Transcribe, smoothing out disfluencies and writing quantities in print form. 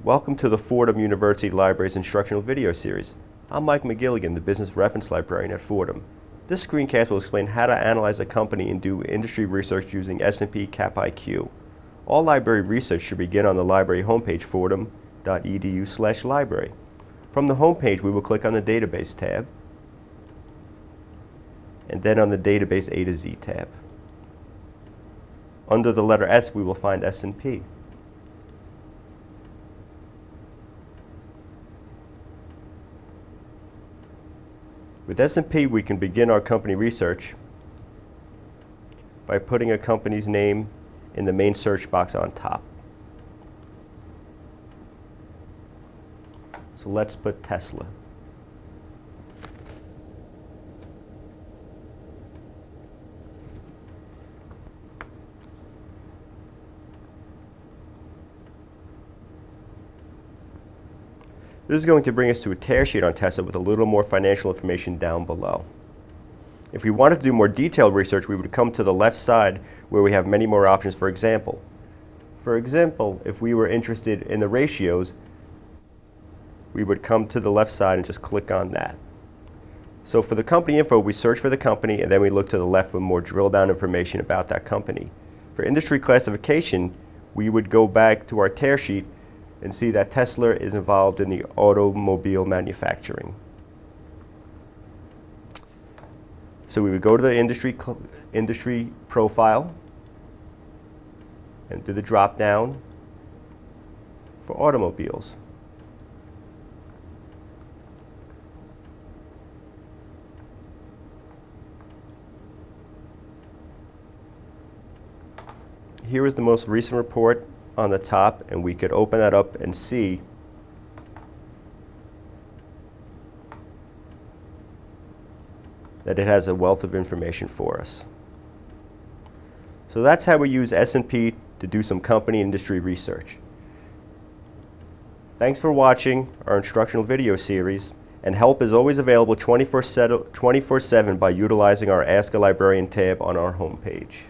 Welcome to the Fordham University Libraries instructional video series. I'm Mike Magilligan, the Business Reference Librarian at Fordham. This screencast will explain how to analyze a company and do industry research using S&P Cap IQ. All library research should begin on the library homepage, fordham.edu/library. From the homepage, we will click on the Database tab, and then on the Database A to Z tab. Under the letter S, we will find S&P. With S&P, we can begin our company research by putting a company's name in the main search box on top. So let's put Tesla. This is going to bring us to a tear sheet on Tesla with a little more financial information down below. If we wanted to do more detailed research, we would come to the left side where we have many more options. For example, if we were interested in the ratios, we would come to the left side and just click on that. So for the company info, we search for the company and then we look to the left for more drill down information about that company. For industry classification, we would go back to our tear sheet and see that Tesla is involved in the automobile manufacturing. So we would go to the industry profile and do the drop down for automobiles. Here is the most recent report on the top, and we could open that up and see that it has a wealth of information for us. So that's how we use S&P to do some company industry research. Thanks for watching our instructional video series, and help is always available 24/7 by utilizing our Ask a Librarian tab on our homepage.